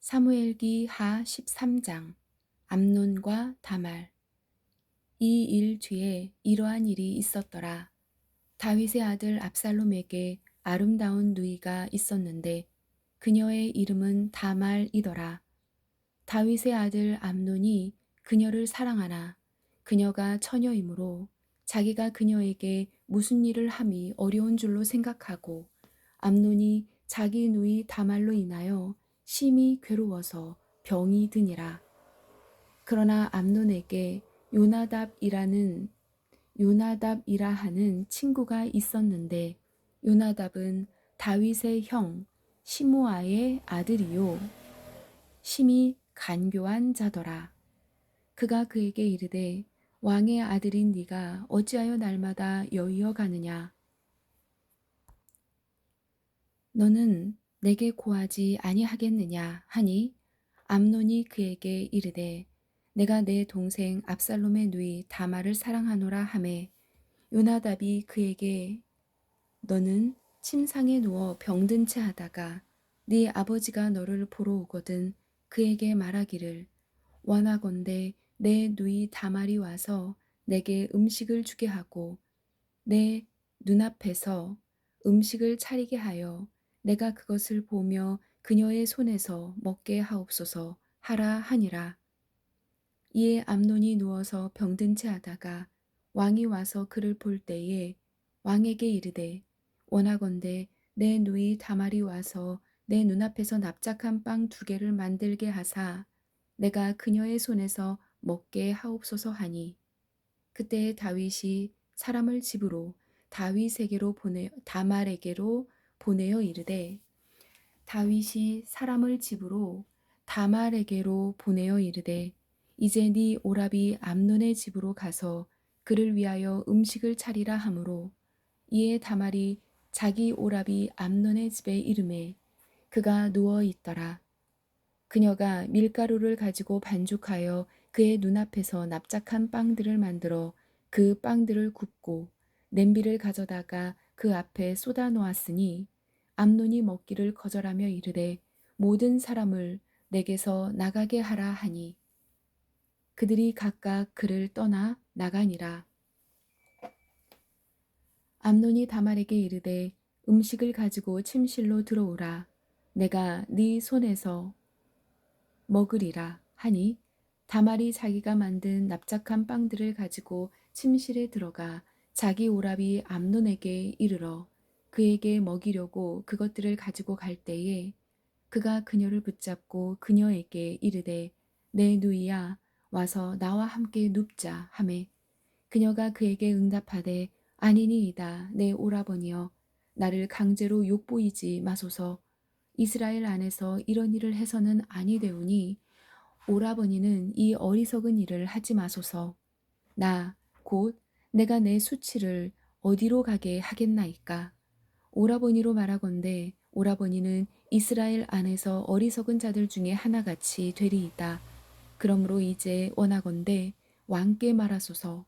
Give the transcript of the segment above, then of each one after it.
사무엘기 하 13장. 암논과 다말. 이 일 뒤에 이러한 일이 있었더라. 다윗의 아들 압살롬에게 아름다운 누이가 있었는데 그녀의 이름은 다말이더라. 다윗의 아들 암논이 그녀를 사랑하나 그녀가 처녀이므로 자기가 그녀에게 무슨 일을 함이 어려운 줄로 생각하고 암논이 자기 누이 다말로 인하여 심히 괴로워서 병이 드니라. 그러나 암논에게 요나답이라 하는 친구가 있었는데 요나답은 다윗의 형 시므아의 아들이요 심히 간교한 자더라. 그가 그에게 이르되 왕의 아들인 네가 어찌하여 날마다 여위어 가느냐? 너는 내게 고하지 아니하겠느냐 하니 암논이 그에게 이르되 내가 내 동생 압살롬의 누이 다말을 사랑하노라 하매 요나답이 그에게 너는 침상에 누워 병든 채 하다가 네 아버지가 너를 보러 오거든 그에게 말하기를 원하건대 내 누이 다말이 와서 내게 음식을 주게 하고 내 눈앞에서 음식을 차리게 하여 내가 그것을 보며 그녀의 손에서 먹게 하옵소서 하라 하니라. 이에 암논이 누워서 병든 채 하다가 왕이 와서 그를 볼 때에 왕에게 이르되 원하건대 내 누이 다말이 와서 내 눈앞에서 납작한 빵 2개를 만들게 하사 내가 그녀의 손에서 먹게 하옵소서 하니 그때 다윗이 사람을 집으로 다말에게로 보내어 이르되 다윗이 사람을 집으로 다말에게로 보내어 이르되 이제 네 오라비 암논의 집으로 가서 그를 위하여 음식을 차리라 하므로 이에 다말이 자기 오라비 암논의 집에 이르매 그가 누워 있더라. 그녀가 밀가루를 가지고 반죽하여 그의 눈앞에서 납작한 빵들을 만들어 그 빵들을 굽고 냄비를 가져다가 그 앞에 쏟아 놓았으니 암논이 먹기를 거절하며 이르되 모든 사람을 내게서 나가게 하라 하니 그들이 각각 그를 떠나 나가니라. 암논이 다말에게 이르되 음식을 가지고 침실로 들어오라. 내가 네 손에서 먹으리라 하니 다말이 자기가 만든 납작한 빵들을 가지고 침실에 들어가 자기 오라비 암논에게 이르러 그에게 먹이려고 그것들을 가지고 갈 때에 그가 그녀를 붙잡고 그녀에게 이르되 내 누이야 와서 나와 함께 눕자 하매 그녀가 그에게 응답하되 아니니이다 내 오라버니여 나를 강제로 욕보이지 마소서 이스라엘 안에서 이런 일을 해서는 아니 되오니 오라버니는 이 어리석은 일을 하지 마소서. 나 곧 내가 내 수치를 어디로 가게 하겠나이까. 오라버니로 말하건대 오라버니는 이스라엘 안에서 어리석은 자들 중에 하나같이 되리이다. 그러므로 이제 원하건대 왕께 말하소서.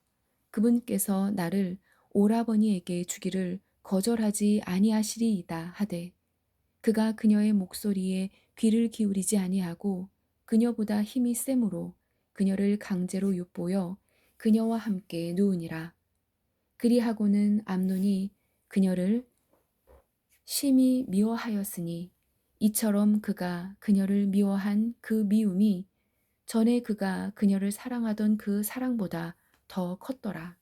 그분께서 나를 오라버니에게 주기를 거절하지 아니하시리이다 하되 그가 그녀의 목소리에 귀를 기울이지 아니하고 그녀보다 힘이 세므로 그녀를 강제로 엿보여 그녀와 함께 누우니라. 그리하고는 암논이 그녀를 심히 미워하였으니 이처럼 그가 그녀를 미워한 그 미움이 전에 그가 그녀를 사랑하던 그 사랑보다 더 컸더라.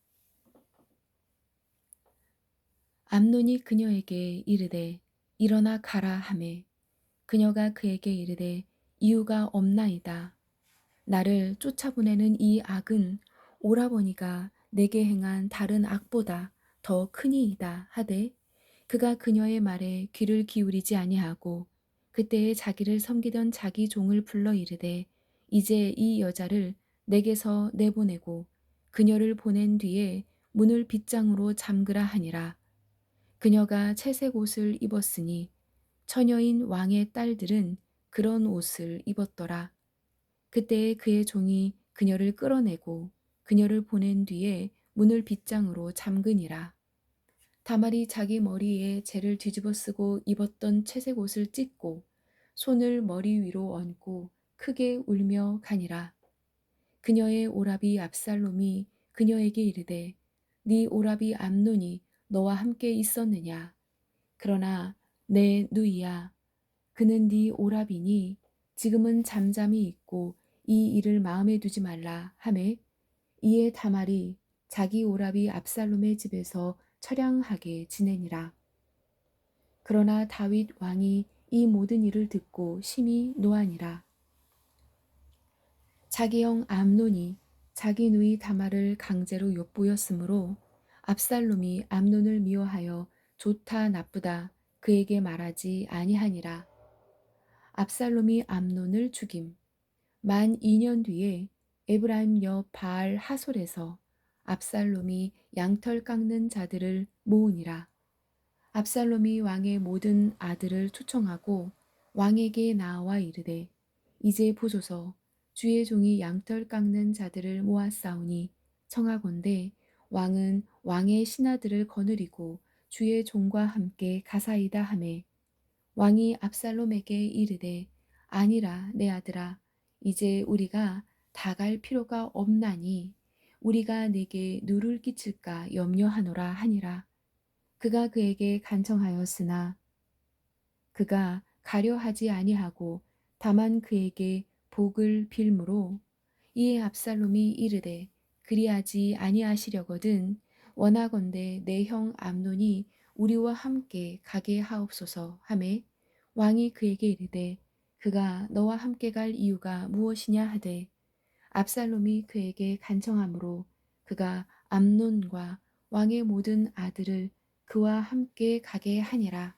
암논이 그녀에게 이르되 일어나 가라 하매 그녀가 그에게 이르되 이유가 없나이다. 나를 쫓아보내는 이 악은 오라버니가 내게 행한 다른 악보다 더 크니이다 하되 그가 그녀의 말에 귀를 기울이지 아니하고 그때에 자기를 섬기던 자기 종을 불러 이르되 이제 이 여자를 내게서 내보내고 그녀를 보낸 뒤에 문을 빗장으로 잠그라 하니라. 그녀가 채색 옷을 입었으니 처녀인 왕의 딸들은 그런 옷을 입었더라. 그때에 그의 종이 그녀를 끌어내고 그녀를 보낸 뒤에 문을 빗장으로 잠그니라. 다말이 자기 머리에 재를 뒤집어 쓰고 입었던 채색 옷을 찢고 손을 머리 위로 얹고 크게 울며 가니라. 그녀의 오라비 압살롬이 그녀에게 이르되 네 오라비 암논이 너와 함께 있었느냐? 그러나 내 누이야 그는 네 오라비니 지금은 잠잠히 있고 이 일을 마음에 두지 말라 하매 이에 다말이 자기 오라비 압살롬의 집에서 처량하게 지내니라. 그러나 다윗 왕이 이 모든 일을 듣고 심히 노하니라. 자기 형 암논이 자기 누이 다말을 강제로 엿보였으므로 압살롬이 암논을 미워하여 좋다 나쁘다 그에게 말하지 아니하니라. 압살롬이 암논을 죽임. 만 2년 뒤에 에브라임 옆 바알 하솔에서 압살롬이 양털 깎는 자들을 모으니라. 압살롬이 왕의 모든 아들을 초청하고 왕에게 나와 이르되 이제 보소서 주의 종이 양털 깎는 자들을 모았사오니 청하건대 왕은 왕의 신하들을 거느리고 주의 종과 함께 가사이다 하매 왕이 압살롬에게 이르되 아니라 내 아들아 이제 우리가 다 갈 필요가 없나니 우리가 네게 누를 끼칠까 염려하노라 하니라. 그가 그에게 간청하였으나 그가 가려 하지 아니하고 다만 그에게 복을 빌므로 이에 압살롬이 이르되 그리하지 아니하시려거든 원하건대 내 형 암논이 우리와 함께 가게 하옵소서 하매 왕이 그에게 이르되 그가 너와 함께 갈 이유가 무엇이냐 하되 압살롬이 그에게 간청하므로 그가 암논과 왕의 모든 아들을 그와 함께 가게 하니라.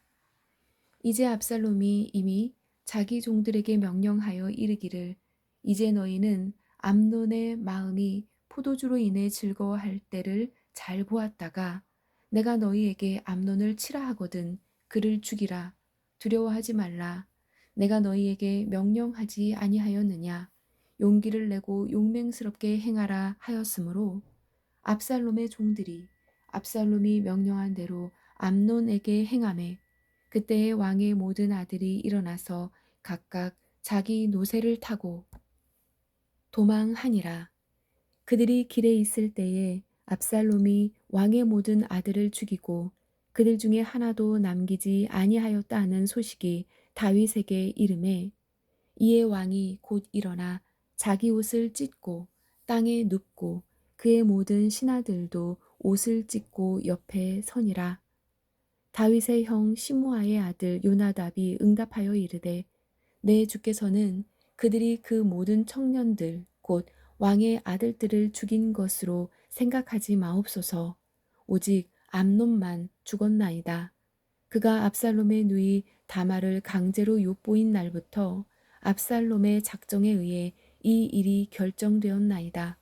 이제 압살롬이 이미 자기 종들에게 명령하여 이르기를 이제 너희는 암논의 마음이 포도주로 인해 즐거워할 때를 잘 보았다가 내가 너희에게 암논을 치라 하거든 그를 죽이라 두려워하지 말라 내가 너희에게 명령하지 아니하였느냐 용기를 내고 용맹스럽게 행하라 하였으므로 압살롬의 종들이 압살롬이 명령한 대로 암논에게 행하매 그때의 왕의 모든 아들이 일어나서 각각 자기 노새를 타고 도망하니라. 그들이 길에 있을 때에 압살롬이 왕의 모든 아들을 죽이고 그들 중에 하나도 남기지 아니하였다 하는 소식이 다윗에게 이르매 이에 왕이 곧 일어나 자기 옷을 찢고 땅에 눕고 그의 모든 신하들도 옷을 찢고 옆에 서니라. 다윗의 형 시므아의 아들 요나답이 응답하여 이르되 내 주께서는 그들이 그 모든 청년들 곧 왕의 아들들을 죽인 것으로 생각하지 마옵소서. 오직 암논만 죽었나이다. 그가 압살롬의 누이 다말을 강제로 엿보인 날부터 압살롬의 작정에 의해 이 일이 결정되었나이다.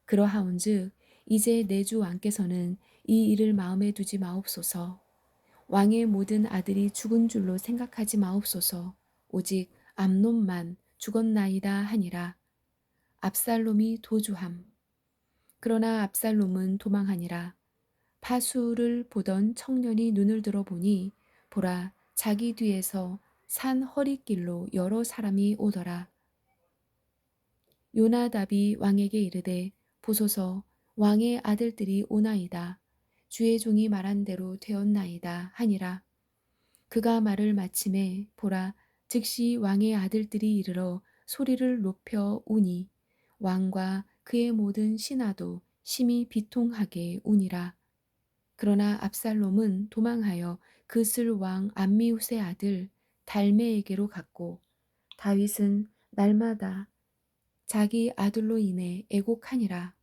그러하온즉 이제 내 주 왕께서는 이 일을 마음에 두지 마옵소서. 왕의 모든 아들이 죽은 줄로 생각하지 마옵소서. 오직 암논만 죽었나이다 하니라. 압살롬이 도주함. 그러나 압살롬은 도망하니라. 파수를 보던 청년이 눈을 들어보니 보라 자기 뒤에서 산 허리길로 여러 사람이 오더라. 요나답이 왕에게 이르되 보소서 왕의 아들들이 오나이다. 주의 종이 말한 대로 되었나이다 하니라. 그가 말을 마침에 보라 즉시 왕의 아들들이 이르러 소리를 높여 우니 왕과 그의 모든 신하도 심히 비통하게 우니라. 그러나 압살롬은 도망하여 그슬 왕 암미훗의 아들 달메에게로 갔고 다윗은 날마다 자기 아들로 인해 애곡하니라.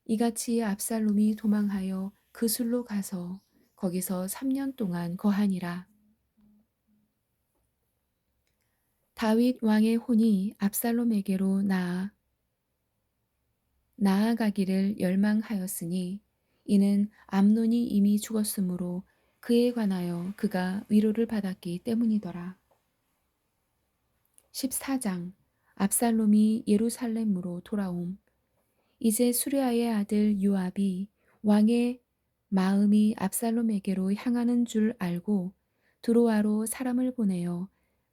이같이 압살롬이 도망하여 그술로 가서 거기서 3년 동안 거하니라. 다윗 왕의 혼이 압살롬에게로 나아가기를 열망하였으니 이는 암논이 이미 죽었으므로 그에 관하여 그가 위로를 받았기 때문이더라. 14장 압살롬이 예루살렘으로 돌아옴. 이제 수르야의 아들 요압이 왕의 마음이 압살롬에게로 향하는 줄 알고 두로아로 사람을 보내어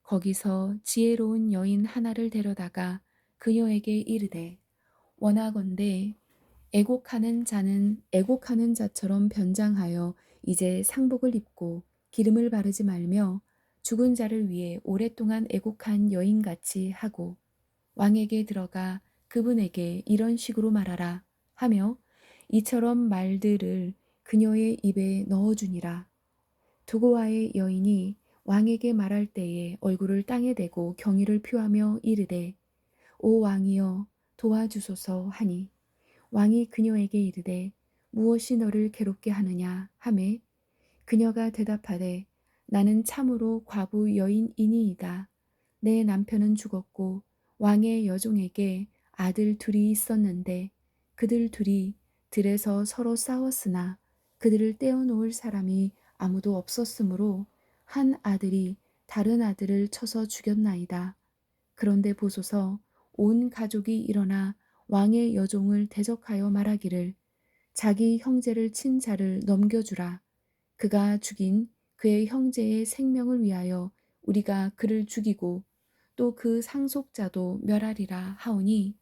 거기서 지혜로운 여인 하나를 데려다가 그녀에게 이르되 원하건대 애곡하는 자처럼 변장하여 이제 상복을 입고 기름을 바르지 말며 죽은 자를 위해 오랫동안 애곡한 여인같이 하고 왕에게 들어가 그분에게 이런 식으로 말하라 하며 이처럼 말들을 그녀의 입에 넣어주니라. 두고와의 여인이 왕에게 말할 때에 얼굴을 땅에 대고 경의를 표하며 이르되 오 왕이여 도와주소서 하니 왕이 그녀에게 이르되 무엇이 너를 괴롭게 하느냐 하매 그녀가 대답하되 나는 참으로 과부 여인이니이다. 내 남편은 죽었고 왕의 여종에게 아들 둘이 있었는데 그들 둘이 들에서 서로 싸웠으나 그들을 떼어놓을 사람이 아무도 없었으므로 한 아들이 다른 아들을 쳐서 죽였나이다. 그런데 보소서 온 가족이 일어나 왕의 여종을 대적하여 말하기를 자기 형제를 친 자를 넘겨주라. 그가 죽인 그의 형제의 생명을 위하여 우리가 그를 죽이고 또 그 상속자도 멸하리라 하오니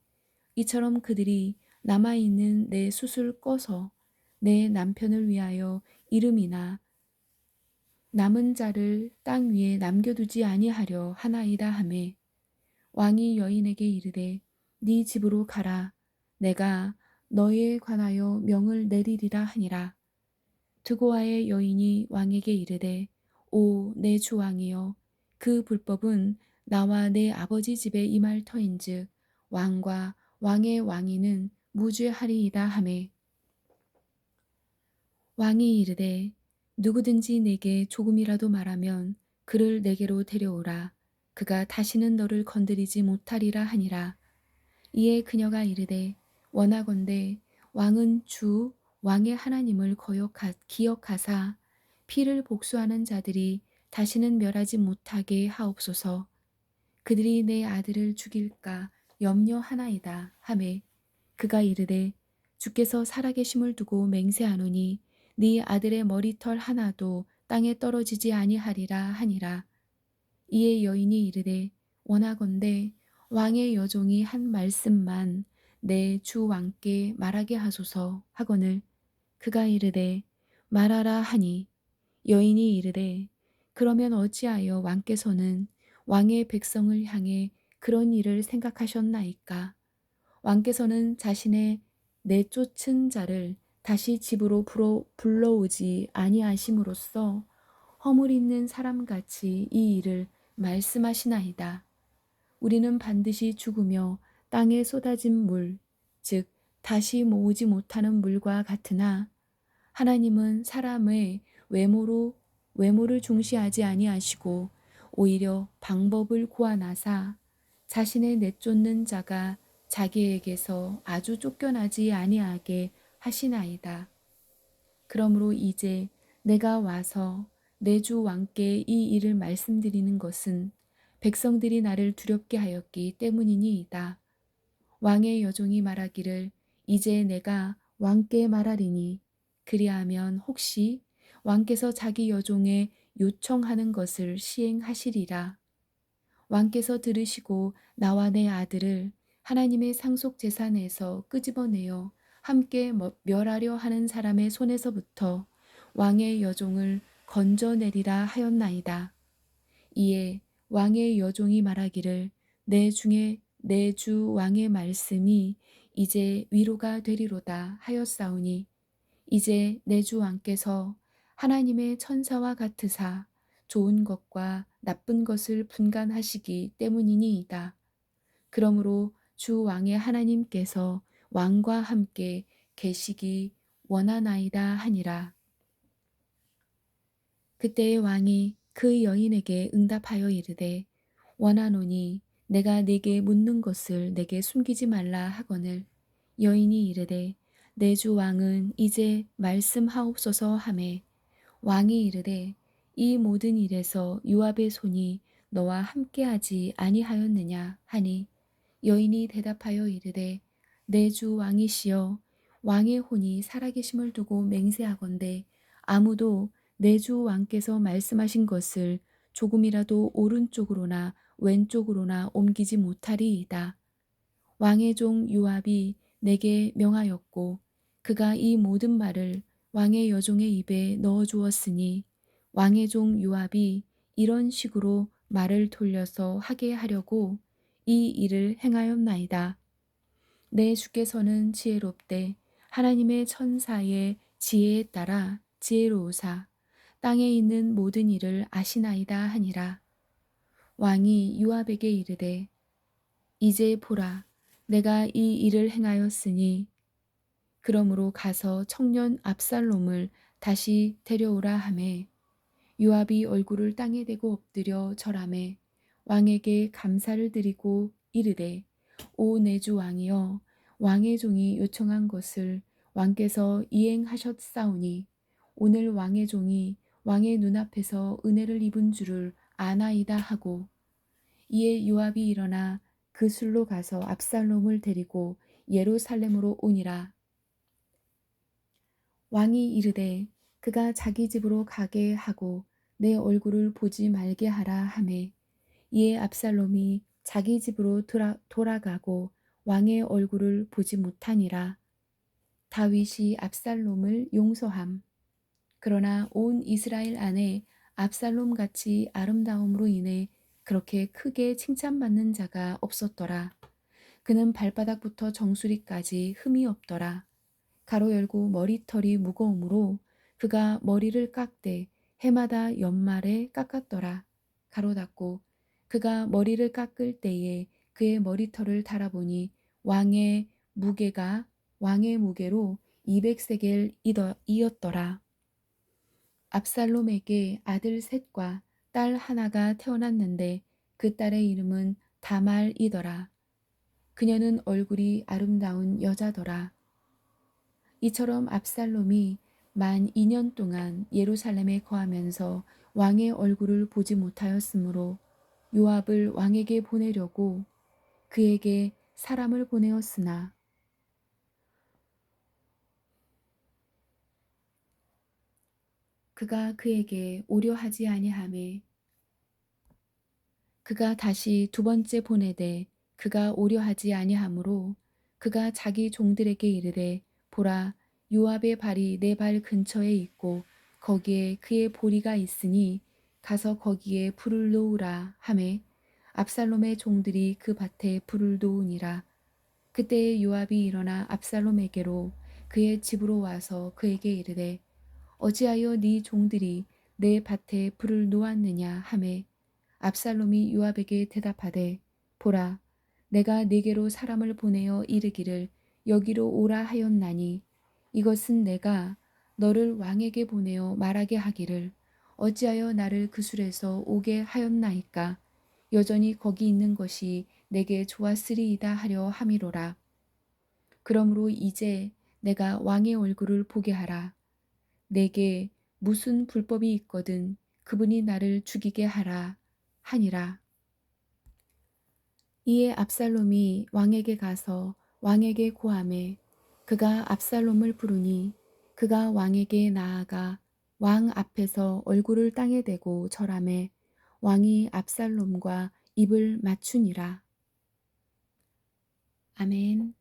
이처럼 그들이 남아있는 내 숯을 꺼서 내 남편을 위하여 이름이나 남은 자를 땅 위에 남겨두지 아니하려 하나이다 하매 왕이 여인에게 이르되 네 집으로 가라. 내가 너에 관하여 명을 내리리라 하니라. 드고아의 여인이 왕에게 이르되 오 내 주 왕이여 그 불법은 나와 내 아버지 집에 임할 터인즉 왕과 왕의 왕위는 무죄하리이다 하매 왕이 이르되 누구든지 내게 조금이라도 말하면 그를 내게로 데려오라. 그가 다시는 너를 건드리지 못하리라 하니라. 이에 그녀가 이르되 원하건대 왕은 주 왕의 하나님을 기억하사 피를 복수하는 자들이 다시는 멸하지 못하게 하옵소서. 그들이 내 아들을 죽일까 염려하나이다 하매 그가 이르되 주께서 살아계심을 두고 맹세하노니 네 아들의 머리털 하나도 땅에 떨어지지 아니하리라 하니라. 이에 여인이 이르되 원하건대 왕의 여종이 한 말씀만 내 주 왕께 말하게 하소서 하거늘 그가 이르되 말하라 하니 여인이 이르되 그러면 어찌하여 왕께서는 왕의 백성을 향해 그런 일을 생각하셨나이까? 왕께서는 자신의 내쫓은 자를 다시 집으로 불러오지 아니하심으로써 허물 있는 사람같이 이 일을 말씀하시나이다. 우리는 반드시 죽으며 땅에 쏟아진 물, 즉 다시 모으지 못하는 물과 같으나 하나님은 사람의 외모를 중시하지 아니하시고 오히려 방법을 고안하사 자신의 내쫓는 자가 자기에게서 아주 쫓겨나지 아니하게 하시나이다. 그러므로 이제 내가 와서 내 주 왕께 이 일을 말씀드리는 것은 백성들이 나를 두렵게 하였기 때문이니이다. 왕의 여종이 말하기를 이제 내가 왕께 말하리니 그리하면 혹시 왕께서 자기 여종의 요청하는 것을 시행하시리라. 왕께서 들으시고 나와 내 아들을 하나님의 상속 재산에서 끄집어내어 함께 멸하려 하는 사람의 손에서부터 왕의 여종을 건져내리라 하였나이다. 이에 왕의 여종이 말하기를 내 주 왕의 말씀이 이제 위로가 되리로다 하였사오니 이제 내 주 왕께서 하나님의 천사와 같으사 좋은 것과 나쁜 것을 분간하시기 때문이니이다. 그러므로 주 왕의 하나님께서 왕과 함께 계시기 원하나이다 하니라. 그때의 왕이 그 여인에게 응답하여 이르되 원하노니 내가 네게 묻는 것을 내게 숨기지 말라 하거늘 여인이 이르되 내 주 왕은 이제 말씀하옵소서 하매 왕이 이르되 이 모든 일에서 요압의 손이 너와 함께하지 아니하였느냐 하니 여인이 대답하여 이르되 내 주 왕이시여 왕의 혼이 살아계심을 두고 맹세하건대 아무도 내 주 왕께서 말씀하신 것을 조금이라도 오른쪽으로나 왼쪽으로나 옮기지 못하리이다. 왕의 종 요압이 내게 명하였고 그가 이 모든 말을 왕의 여종의 입에 넣어 주었으니 왕의 종 요압이 이런 식으로 말을 돌려서 하게 하려고 이 일을 행하였나이다. 내 주께서는 지혜롭되 하나님의 천사의 지혜에 따라 지혜로우사 땅에 있는 모든 일을 아시나이다 하니라. 왕이 요압에게 이르되 이제 보라 내가 이 일을 행하였으니 그러므로 가서 청년 압살롬을 다시 데려오라 하매 요압이 얼굴을 땅에 대고 엎드려 절하매 왕에게 감사를 드리고 이르되 오 내 주 왕이여 왕의 종이 요청한 것을 왕께서 이행하셨사오니 오늘 왕의 종이 왕의 눈앞에서 은혜를 입은 줄을 아나이다 하고 이에 요압이 일어나 그 술로 가서 압살롬을 데리고 예루살렘으로 오니라. 왕이 이르되 그가 자기 집으로 가게 하고 내 얼굴을 보지 말게 하라 하매 이에 압살롬이 자기 집으로 돌아가고 왕의 얼굴을 보지 못하니라. 다윗이 압살롬을 용서함. 그러나 온 이스라엘 안에 압살롬 같이 아름다움으로 인해 그렇게 크게 칭찬받는 자가 없었더라. 그는 발바닥부터 정수리까지 흠이 없더라. 가로 열고 머리털이 무거우므로 그가 머리를 깎되 해마다 연말에 깎았더라. 가로 닫고 그가 머리를 깎을 때에 그의 머리털을 달아보니 왕의 무게로 200세겔이었더라. 압살롬에게 아들 셋과 딸 하나가 태어났는데 그 딸의 이름은 다말이더라. 그녀는 얼굴이 아름다운 여자더라. 이처럼 압살롬이 만 2년 동안 예루살렘에 거하면서 왕의 얼굴을 보지 못하였으므로 요압을 왕에게 보내려고 그에게 사람을 보내었으나 그가 그에게 오려하지 아니하매 그가 다시 두 번째 보내되 그가 오려하지 아니하므로 그가 자기 종들에게 이르되 보라 요압의 발이 내 발 근처에 있고 거기에 그의 보리가 있으니 가서 거기에 불을 놓으라 하매 압살롬의 종들이 그 밭에 불을 놓으니라. 그때에 요압이 일어나 압살롬에게로 그의 집으로 와서 그에게 이르되 어찌하여 네 종들이 내 밭에 불을 놓았느냐 하매 압살롬이 요압에게 대답하되 보라 내가 네게로 사람을 보내어 이르기를 여기로 오라 하였나니 이것은 내가 너를 왕에게 보내어 말하게 하기를 어찌하여 나를 그 술에서 오게 하였나이까 여전히 거기 있는 것이 내게 좋았으리이다 하려 함이로라. 그러므로 이제 내가 왕의 얼굴을 보게 하라. 내게 무슨 불법이 있거든 그분이 나를 죽이게 하라 하니라. 이에 압살롬이 왕에게 가서 왕에게 고하매 그가 압살롬을 부르니 그가 왕에게 나아가 왕 앞에서 얼굴을 땅에 대고 절하매 왕이 압살롬과 입을 맞추니라. 아멘.